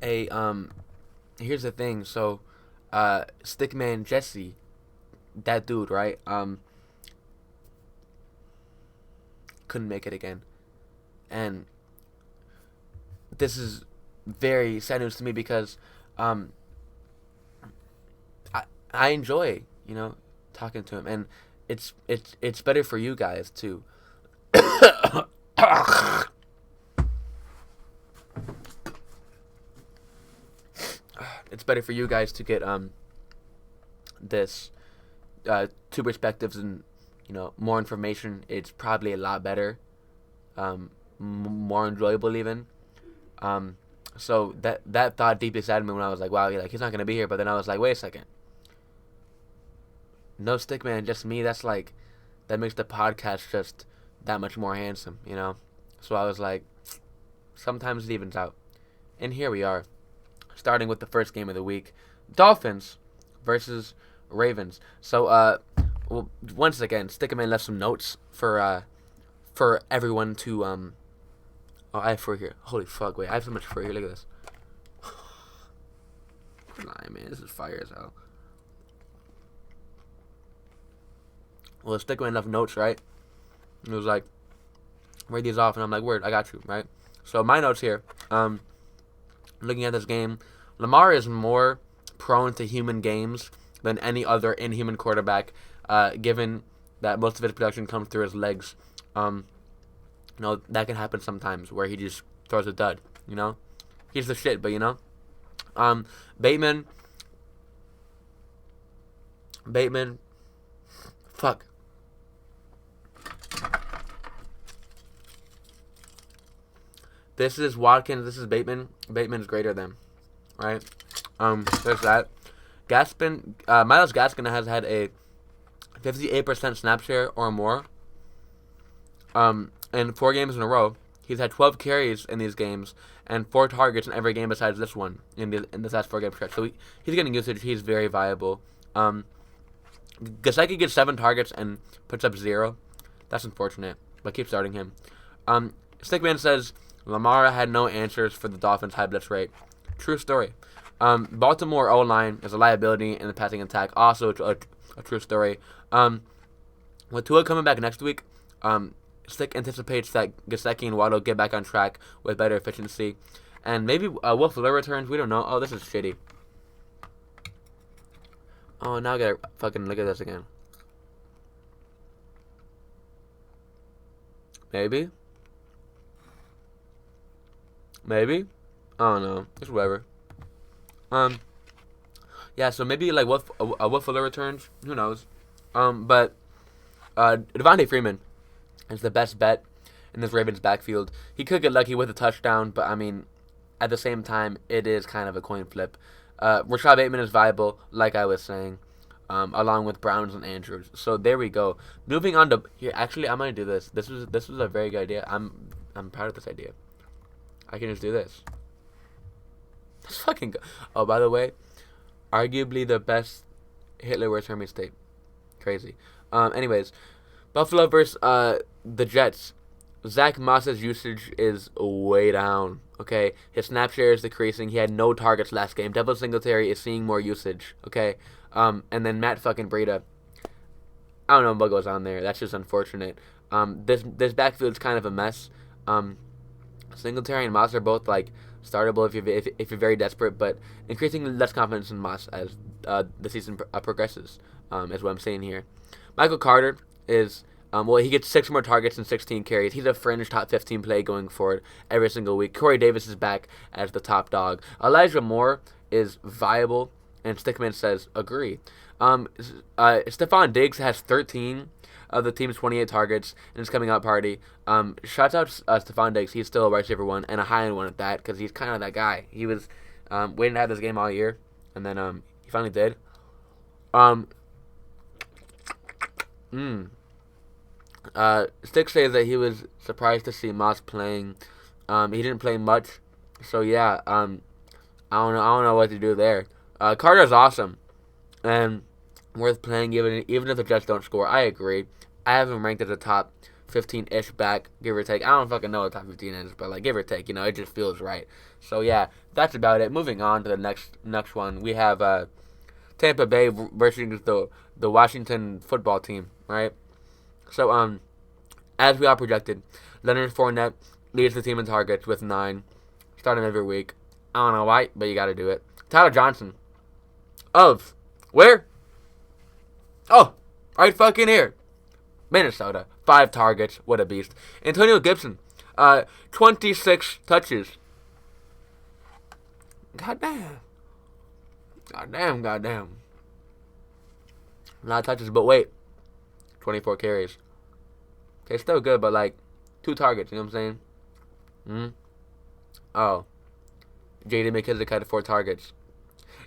Hey, here's the thing. So, Stickman Jesse, that dude, right? Couldn't make it again, and this is very sad news to me because, um, I enjoy talking to him, and it's better for you guys too. It's better for you guys to get this two perspectives and more information. It's probably a lot better, more enjoyable even. Um, so that thought deeply saddened me when I was like, wow, he's not gonna be here. But then I was like, wait a second, no Stickman, just me. That makes the podcast just that much more handsome. So I was like, sometimes it evens out, and here we are, starting with the first game of the week, Dolphins versus Ravens. So well, once again, Stickman left some notes for everyone to Oh, I have fur here. Holy fuck! Wait, I have so much fur here. Look at this. Nah, man, this is fire as hell. Well, Stickman left notes, right? It was like, read these off, and I'm like, word, I got you, right? So my notes here. Looking at this game, Lamar is more prone to human games than any other inhuman quarterback, given that most of his production comes through his legs. That can happen sometimes where he just throws a dud. He's the shit, but Bateman, fuck. This is Watkins. This is Bateman. Bateman's greater than, right? There's that. Miles Gaskin has had a 58% snap share or more. In 4 games in a row. He's had 12 carries in these games and 4 targets in every game besides this one in this last 4 game stretch. So he's getting usage. He's very viable. Gesicki gets 7 targets and puts up 0. That's unfortunate, but keep starting him. Stickman says Lamar had no answers for the Dolphins' high blitz rate. True story. Baltimore O-line is a liability in the passing attack. Also a true story. With Tua coming back next week, Stick anticipates that Gesicki and Waddle get back on track with better efficiency. And maybe Will Fuller returns. We don't know. Oh, this is shitty. Oh, now I gotta fucking look at this again. Maybe. I don't know. It's whatever. Yeah, so maybe like Will Fuller returns. Who knows? But Devontae Freeman is the best bet in this Ravens backfield. He could get lucky with a touchdown, but I mean, at the same time, it is kind of a coin flip. Rashad Bateman is viable, like I was saying, along with Browns and Andrews. So there we go. Moving on to here. Actually, I'm gonna do this. This was a very good idea. I'm proud of this idea. I can just do this. Let's fucking go. Oh, by the way, arguably the best Hitler wears Hermes tape. Crazy. Anyways, Buffalo versus the Jets. Zach Moss's usage is way down. Okay, his snap share is decreasing. He had no targets last game. Devin Singletary is seeing more usage. Okay, and then Matt fucking Breida. I don't know what goes on there. That's just unfortunate. This backfield's kind of a mess. Singletary and Moss are both like startable if you're very desperate, but increasingly less confidence in Moss as the season progresses. Is what I'm saying here. Michael Carter is he gets 6 more targets and 16 carries. He's a fringe top 15 play going forward every single week. Corey Davis is back as the top dog. Elijah Moore is viable, and Stickman says agree. Stephon Diggs has 13 of the team's 28 targets in his coming out party. Shouts out Stephon Diggs. He's still a wide receiver one and a high-end one at that because he's kind of that guy. He was waiting to have this game all year, and then he finally did. Stick says that he was surprised to see Moss playing. He didn't play much, so yeah. I don't know what to do there. Carter's awesome and worth playing even if the Jets don't score. I agree. I have him ranked as a top 15-ish back, give or take. I don't fucking know what top 15 is, but like give or take, you know, it just feels right. So yeah, that's about it. Moving on to the next one, we have Tampa Bay versus the Washington football team, right? So as we all projected, Leonard Fournette leads the team in targets with 9, starting every week. I don't know why, but you got to do it. Tyler Johnson of where? Oh, right fucking here. Minnesota. 5 targets. What a beast. Antonio Gibson. 26 touches. Goddamn. Goddamn. A lot of touches, but wait. 24 carries. Okay, still good, but like 2 targets, you know what I'm saying? Oh. J.D. McKissick had 4 targets.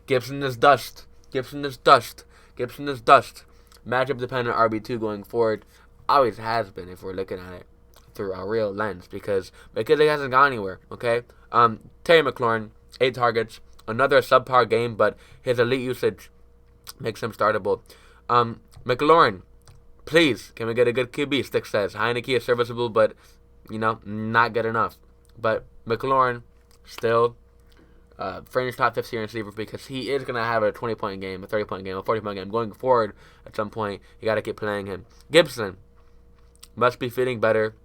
Gibson is dust. Matchup dependent RB2 going forward. Always has been if we're looking at it through a real lens, because McKissick hasn't gone anywhere, okay? Terry McLaurin, 8 targets. Another subpar game, but his elite usage makes him startable. McLaurin, please, can we get a good QB? Stick says. Heineke is serviceable, but, you know, not good enough. But McLaurin, still, fringe top 15 receiver, because he is going to have a 20-point game, a 30-point game, a 40-point game. Going forward, at some point, you got to keep playing him. Gibson must be feeling better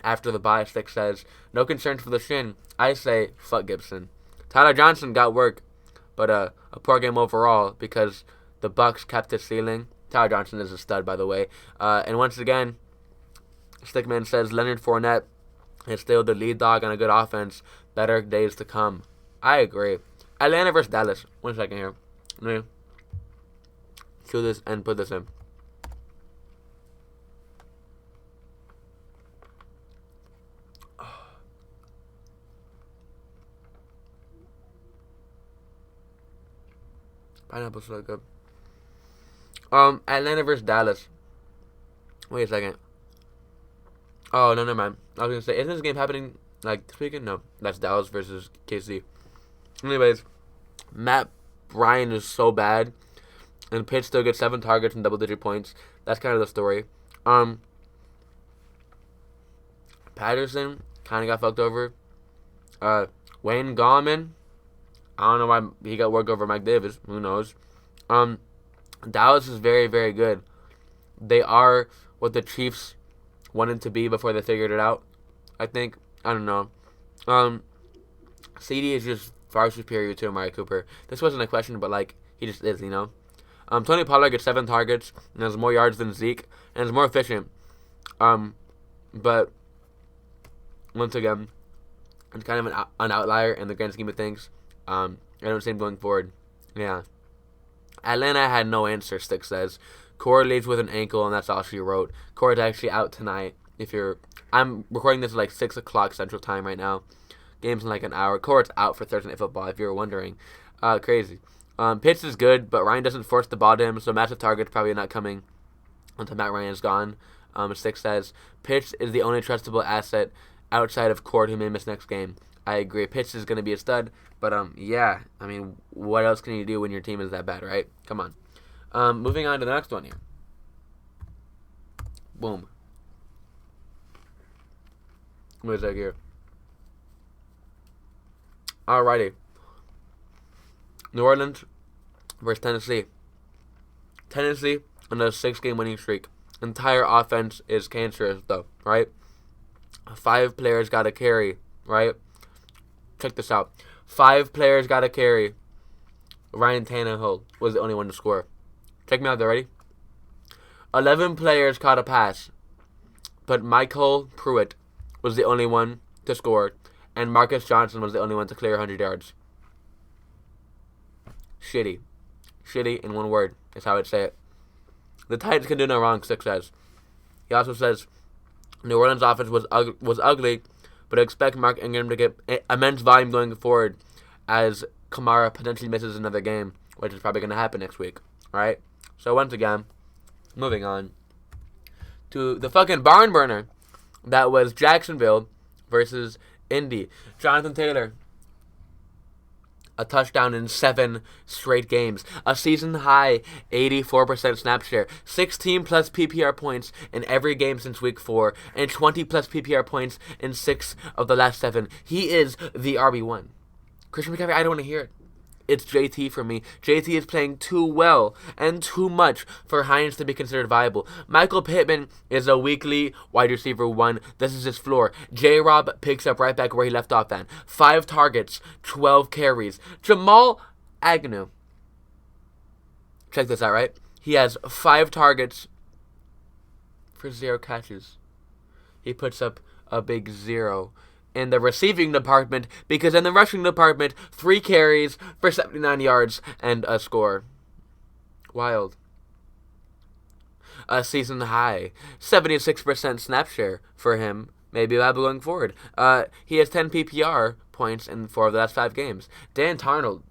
after the bye, Stick says. No concerns for the shin. I say, fuck Gibson. Tyler Johnson got work, but a poor game overall because the Bucs kept his ceiling. Tyler Johnson is a stud, by the way. And once again, Stickman says Leonard Fournette is still the lead dog on a good offense. Better days to come. I agree. Atlanta versus Dallas. 1 second here. Let me cue this and put this in. Pineapple's so good. Atlanta versus Dallas. Wait a second. Oh, no, never mind. I was going to say, isn't this game happening, like, this weekend? No, that's Dallas versus KC. Anyways, Matt Ryan is so bad, and Pitt still gets 7 targets and double-digit points. That's kind of the story. Patterson kind of got fucked over. Wayne Gallman, I don't know why he got work over Mike Davis. Who knows? Dallas is very, very good. They are what the Chiefs wanted to be before they figured it out, I think. I don't know. CD is just far superior to Amari Cooper. This wasn't a question, but, like, he just is, you know? Tony Pollard gets 7 targets and has more yards than Zeke and is more efficient. But, once again, it's kind of an outlier in the grand scheme of things. I don't see him going forward. Yeah. Atlanta had no answer, Stick says. Core leaves with an ankle, and that's all she wrote. Core is actually out tonight. I'm recording this at like 6 o'clock Central Time right now. Game's in like an hour. Core's out for Thursday Night Football, if you were wondering. Crazy. Pitts is good, but Ryan doesn't force the ball to him, so massive target's probably not coming until Matt Ryan is gone. Stick says, Pitts is the only trustable asset outside of Cord who may miss next game. I agree. Pitts is going to be a stud, but yeah, I mean, what else can you do when your team is that bad, right? Come on. Moving on to the next one here. Boom. What is that here? Alrighty. New Orleans versus Tennessee. Tennessee on a 6-game winning streak. Entire offense is cancerous, though, right? 5 players got to carry, right? Check this out. 5 players got to carry. Ryan Tannehill was the only one to score. Check me out there, ready? 11 players caught a pass, but Michael Pruitt was the only one to score, and Marcus Johnson was the only one to clear 100 yards. Shitty. Shitty in one word is how I'd say it. The Titans can do no wrong, Stick says. He also says New Orleans' offense was ugly, but I expect Mark Ingram to get immense volume going forward as Kamara potentially misses another game, which is probably going to happen next week. Alright? So once again, moving on to the fucking barn burner that was Jacksonville versus Indy. Jonathan Taylor. a touchdown in 7 straight games. A season high 84% snap share. 16 plus PPR points in every game since week 4. And 20 plus PPR points in 6 of the last 7. He is the RB1. Christian McCaffrey, I don't want to hear it. It's JT for me. JT is playing too well and too much for Hines to be considered viable. Michael Pittman is a weekly wide receiver 1. This is his floor. J-Rob picks up right back where he left off then. 5 targets, 12 carries. Jamal Agnew. Check this out, right? He has 5 targets for 0 catches. He puts up a big 0 in the receiving department, because in the rushing department, 3 carries for 79 yards and a score. Wild. A season high 76% snap share for him. Maybe viable going forward. He has 10 PPR points in 4 of the last 5 games. Dan Arnold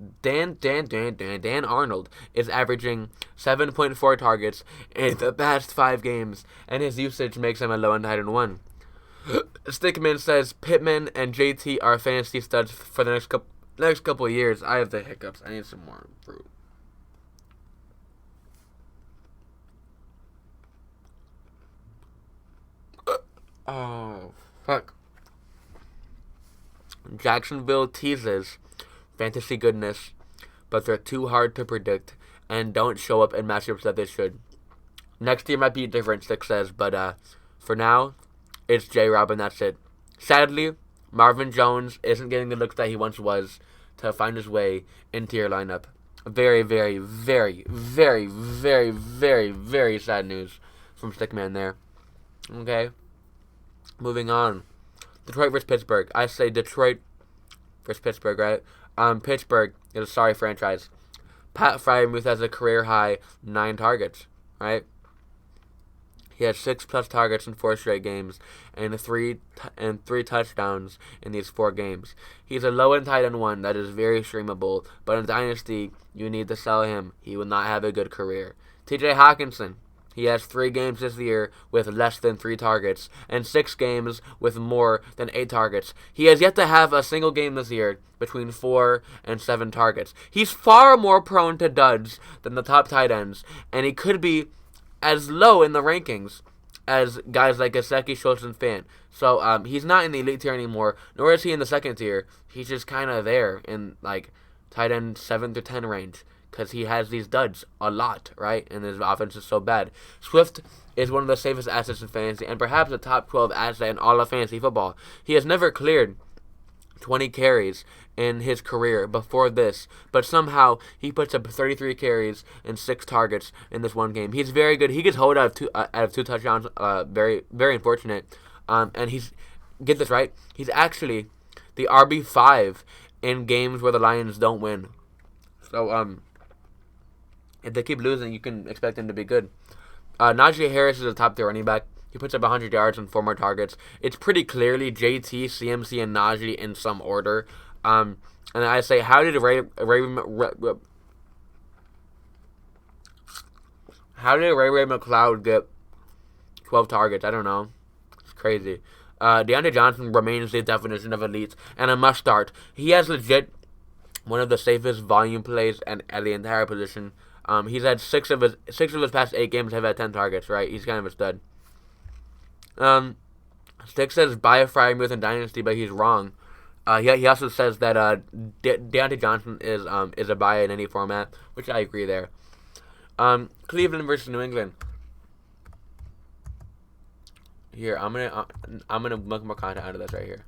is averaging 7.4 targets in the past 5 games, and his usage makes him a low Untitled 1. Stickman says Pittman and JT are fantasy studs for the next couple of years. I have the hiccups. I need some more fruit. Oh, fuck. Jacksonville teases fantasy goodness, but they're too hard to predict and don't show up in matchups that they should. Next year might be different, Stick says, but for now, it's J-Rob and that's it. Sadly, Marvin Jones isn't getting the looks that he once was to find his way into your lineup. Very, very, very, very, very, very, very sad news from Stickman there. Okay. Moving on. Detroit versus Pittsburgh. I say Detroit versus Pittsburgh, right? Pittsburgh is a sorry franchise. Pat Freiermuth has a career high 9 targets, right? He has 6 plus targets in 4 straight games and 3 touchdowns in these 4 games. He's a low Untitled 1 that is very streamable, but in Dynasty, you need to sell him. He will not have a good career. TJ Hawkinson. He has 3 games this year with less than 3 targets and 6 games with more than 8 targets. He has yet to have a single game this year between 4 and 7 targets. He's far more prone to duds than the top tight ends, and he could be as low in the rankings as guys like Gesicki, Schultz, and Fant. So he's not in the elite tier anymore, nor is he in the second tier. He's just kind of there in like tight end 7 to 10 range because he has these duds a lot, right? And his offense is so bad. Swift is one of the safest assets in fantasy and perhaps a top 12 asset in all of fantasy football. He has never cleared 20 carries in his career before this, but somehow he puts up 33 carries and 6 targets in this one game. He's very good. He gets hold out of 2 touchdowns. Very, very unfortunate. And get this right, he's actually the RB5 in games where the Lions don't win. So if they keep losing, you can expect him to be good. Nigel Harris is a top 3 running back. He puts up 100 yards and 4 more targets. It's pretty clearly JT, CMC, and Najee in some order. And I say, how did Ray McLeod get 12 targets? I don't know. It's crazy. Deontay Johnson remains the definition of elite and a must start. He has legit one of the safest volume plays at the entire position. He's had 6 of his past 8 games have had 10 targets. Right? He's kind of a stud. Stick says buy a Freiermuth in Dynasty, but he's wrong. He also says that Deontay Johnson is a buy in any format, which I agree there. Cleveland versus New England. Here, I'm gonna make more content out of this right here.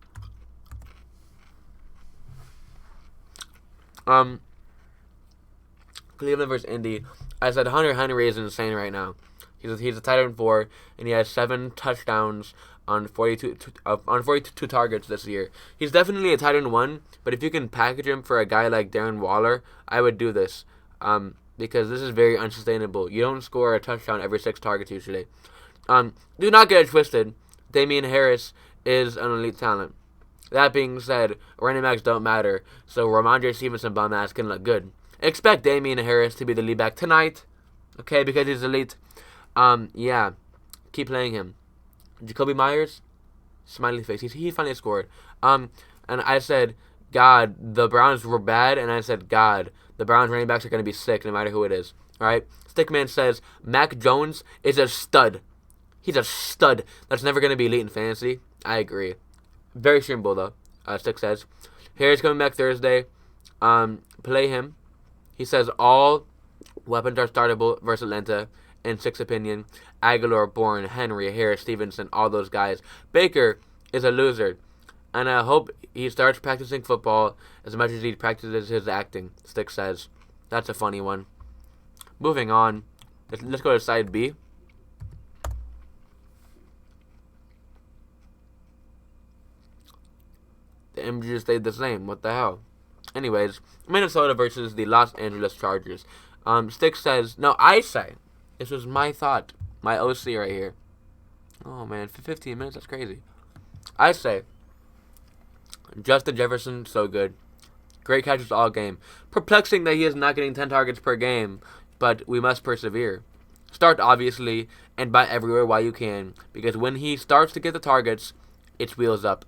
Cleveland versus Indy. I said Hunter Henry is insane right now. He's a tight end 4, and he has 7 touchdowns on 42 targets this year. He's definitely a tight end 1, but if you can package him for a guy like Darren Waller, I would do this. Because this is very unsustainable. You don't score a touchdown every 6 targets usually. Do not get it twisted. Damian Harris is an elite talent. That being said, running backs don't matter, so Ramondre Stevenson bum ass can look good. Expect Damian Harris to be the lead back tonight, okay, because he's elite. Yeah, keep playing him. Jacoby Myers, smiley face. He finally scored. And I said God, the Browns were bad, and I said, God, the Browns running backs are going to be sick no matter who it is. All right? Stickman says, Mac Jones is a stud. He's a stud. That's never going to be elite in fantasy. I agree. Very streamable, though. Stick says. Harris coming back Thursday. Play him. He says all weapons are startable versus Atlanta. In Stick's opinion, Aguilar, Bourne, Henry, Harris, Stevenson, all those guys. Baker is a loser. And I hope he starts practicing football as much as he practices his acting, Stick says. That's a funny one. Moving on. Let's go to side B. The images stayed the same. What the hell? Anyways, Minnesota versus the Los Angeles Chargers. Stick says, no, I say, this was my thought, my OC right here. Oh man, for 15 minutes, that's crazy. I say, Justin Jefferson, so good. Great catches all game. Perplexing that he is not getting 10 targets per game, but we must persevere. Start, obviously, and buy everywhere while you can, because when he starts to get the targets, it's wheels up.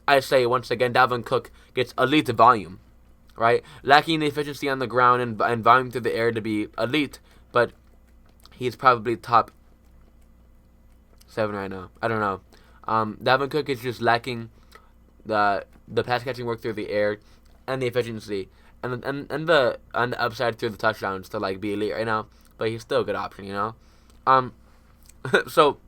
I say, once again, Dalvin Cook gets elite volume, right? Lacking the efficiency on the ground and volume through the air to be elite, but he's probably top 7 right now. I don't know. Dalvin Cook is just lacking the pass catching work through the air and the efficiency and the upside through the touchdowns to like be elite right now. But he's still a good option, you know. So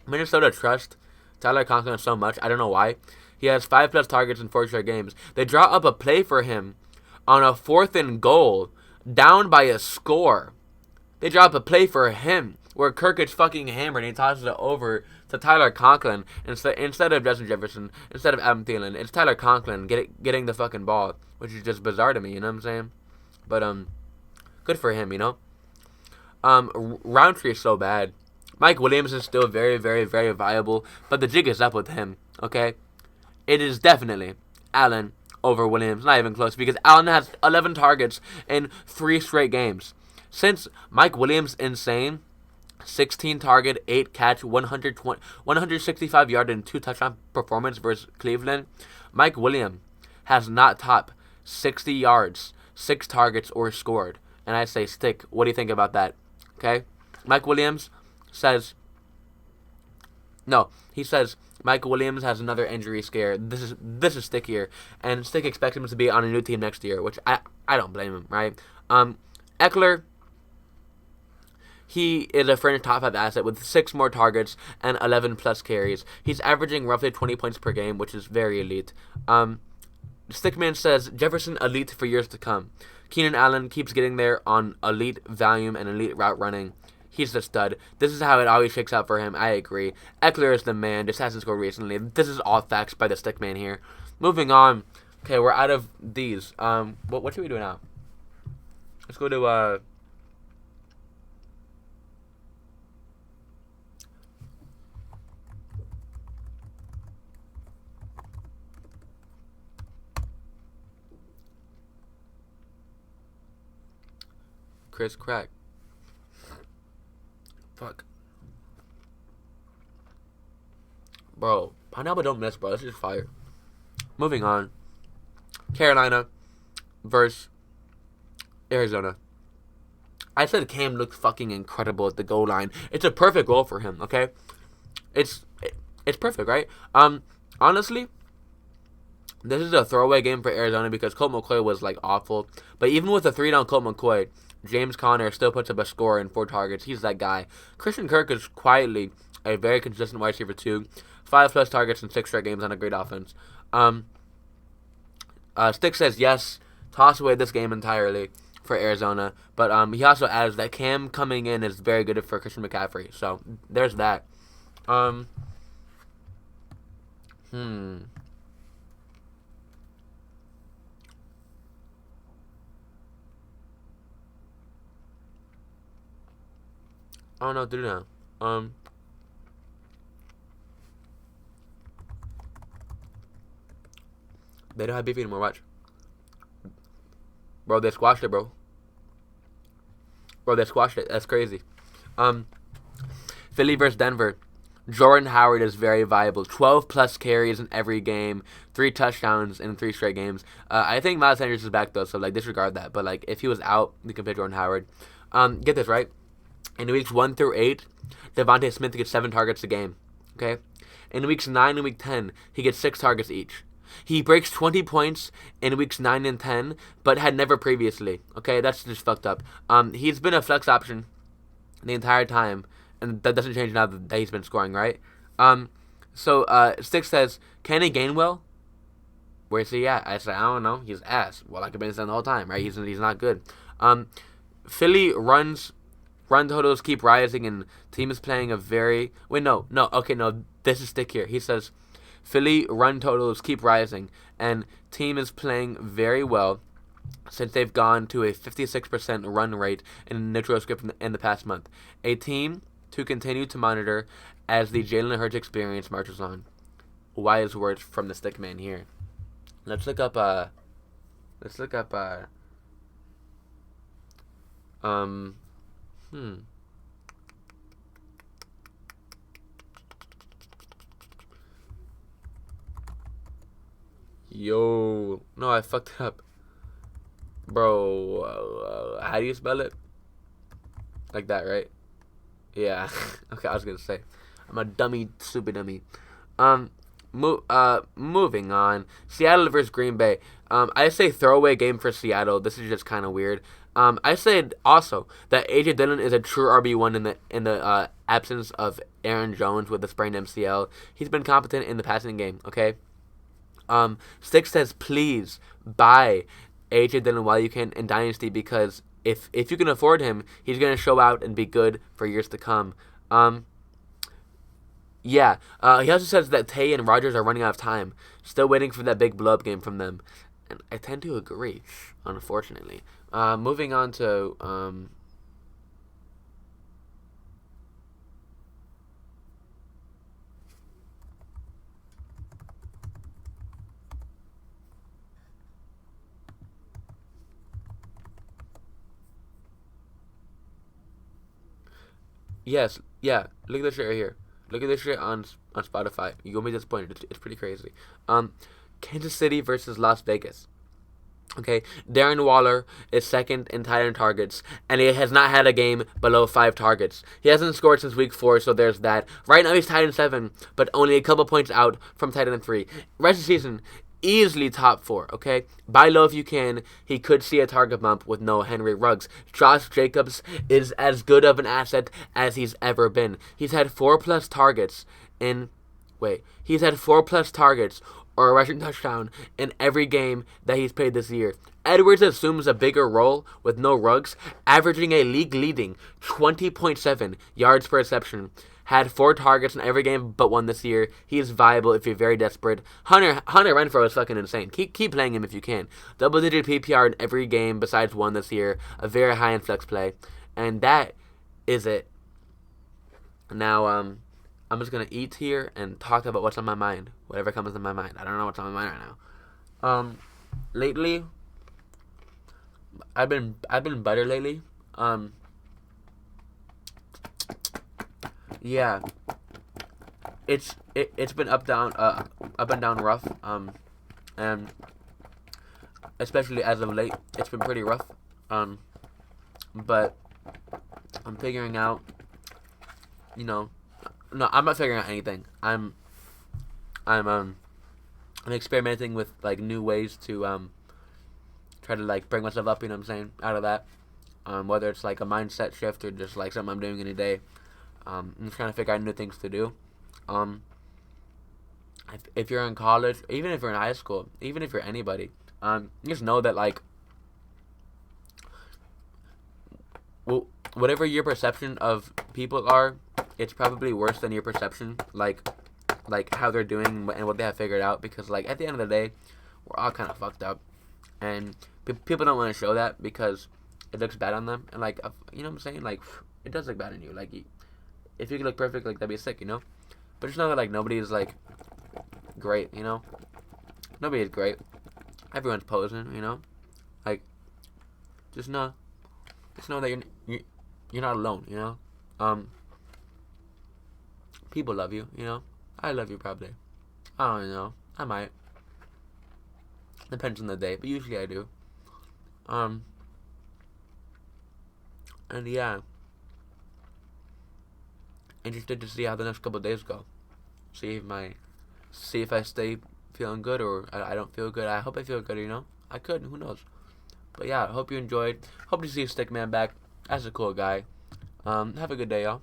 Minnesota trust Tyler Conklin so much. I don't know why. He has 5+ targets in 4 straight games. They draw up a play for him on a 4th and goal, down by a score. They draw up a play for him where Kirk gets fucking hammered and he tosses it over to Tyler Conklin instead of Justin Jefferson, instead of Adam Thielen. It's Tyler Conklin getting the fucking ball, which is just bizarre to me, you know what I'm saying? But, good for him, you know? Roundtree is so bad. Mike Williams is still very, very, very viable, but the jig is up with him, okay? It is definitely Allen over Williams. Not even close, because Allen has 11 targets in 3 straight games. Since Mike Williams insane, 16 target, 8 catch, 165 yard and 2 touchdown performance versus Cleveland, Mike Williams has not topped 60 yards, 6 targets, or scored. And I say, Stick, what do you think about that? Okay? Mike Williams says, no, he says, Mike Williams has another injury scare. This is Stick here. And Stick expects him to be on a new team next year, which I don't blame him, right? Eckler, he is a fringe top 5 asset with 6 more targets and 11+ carries. He's averaging roughly 20 points per game, which is very elite. Stickman says, Jefferson elite for years to come. Keenan Allen keeps getting there on elite volume and elite route running. He's the stud. This is how it always shakes out for him. I agree. Eckler is the man. Just hasn't scored recently. This is all facts by the Stickman here. Moving on. Okay, we're out of these. What should we do now? Let's go to Chris Crack. Fuck. Bro, pineapple don't miss, bro. This is fire. Moving on. Carolina versus Arizona. I said Cam looked fucking incredible at the goal line. It's a perfect goal for him, okay? It's perfect, right? Honestly, this is a throwaway game for Arizona because Colt McCoy was, like, awful. But even with a 3-down Colt McCoy, James Conner still puts up a score and 4 targets. He's that guy. Christian Kirk is quietly a very consistent wide receiver too. 5+ targets in 6 straight games on a great offense. Stick says yes, toss away this game entirely for Arizona. But he also adds that Cam coming in is very good for Christian McCaffrey. So there's that. I don't know what to do now. They don't have beef anymore, watch. Bro, they squashed it, bro. Bro, they squashed it. That's crazy. Philly versus Denver. Jordan Howard is very viable. 12 plus carries in every game, 3 touchdowns in 3 straight games. I think Miles Sanders is back though, so like disregard that. But like if he was out, you can pick Jordan Howard. Get this right. In weeks 1 through 8, Devontae Smith gets 7 targets a game. Okay. In weeks 9 and week 10, he gets 6 targets each. He breaks 20 points in weeks 9 and 10, but had never previously. Okay, that's just fucked up. He's been a flex option the entire time, and that doesn't change now that he's been scoring, right? Six says, Kenny Gainwell, where's he at? I said, I don't know. He's ass. Well, I could been saying the whole time, right? He's not good. Philly run totals keep rising, and team is playing a very... this is Stick here. He says, Philly run totals keep rising, and team is playing very well since they've gone to a 56% run rate in neutral script in the past month. A team to continue to monitor as the Jalen Hurts experience marches on. Wise words from the Stickman here. Let's look up Yo, no, I fucked it up. Bro, how do you spell it? Like that, right? Yeah. Okay, I was gonna say. I'm a dummy, stupid dummy. Moving on. Seattle versus Green Bay. I say throwaway game for Seattle. This is just kind of weird. I said also that AJ Dillon is a true RB1 in the absence of Aaron Jones with the sprained MCL. He's been competent in the passing game. Okay. Stick says please buy AJ Dillon while you can in Dynasty because if you can afford him, he's gonna show out and be good for years to come. He also says that Tay and Rodgers are running out of time. Still waiting for that big blow-up game from them. And I tend to agree, unfortunately. Moving on to... Yes, yeah, look at this shit right here. Look at this shit on Spotify. You won't be disappointed. It's pretty crazy. Kansas City versus Las Vegas. Okay, Darren Waller is second in tight end targets, and he has not had a game below 5 targets. He hasn't scored since week 4, so there's that. Right now he's tight end 7, but only a couple points out from tight end 3. Rest of the season, easily top 4, okay? Buy low if you can. He could see a target bump with no Henry Ruggs. Josh Jacobs is as good of an asset as he's ever been. He's had 4+ targets or a rushing touchdown in every game that he's played this year. Edwards assumes a bigger role with no Ruggs, averaging a league-leading 20.7 yards per reception. Had 4 targets in every game but 1 this year. He is viable if you're very desperate. Hunter Renfrow is fucking insane. Keep playing him if you can. Double-digit PPR in every game besides 1 this year. A very high-end flex play. And that is it. Now, I'm just gonna eat here and talk about what's on my mind. Whatever comes to my mind. I don't know what's on my mind right now. Lately, I've been better lately. Yeah, it's been up and down rough. And especially as of late, it's been pretty rough. But I'm figuring out, no, I'm not figuring out anything. I'm experimenting with like new ways to try to like bring myself up, you know what I'm saying, out of that. Whether it's like a mindset shift or just like something I'm doing in a day. I'm just trying to figure out new things to do. If you're in college, even if you're in high school, even if you're anybody, just know that like, whatever your perception of people are, it's probably worse than your perception, like how they're doing and what they have figured out. Because like at the end of the day, we're all kind of fucked up, and people don't want to show that because it looks bad on them. And like, you know what I'm saying? Like, it does look bad on you. Like, if you could look perfect, like that'd be sick, But just know that like nobody is like great, Nobody is great. Everyone's posing, Like, just know that you're not alone, people love you, you know. I love you probably. I don't know. I might. Depends on the day, but usually I do. Um, and yeah, interested to see how the next couple of days go. See if I stay feeling good or I don't feel good. I hope I feel good, you know. I could, who knows. But yeah, I hope you enjoyed. Hope to see Stickman back. That's a cool guy. Have a good day, y'all.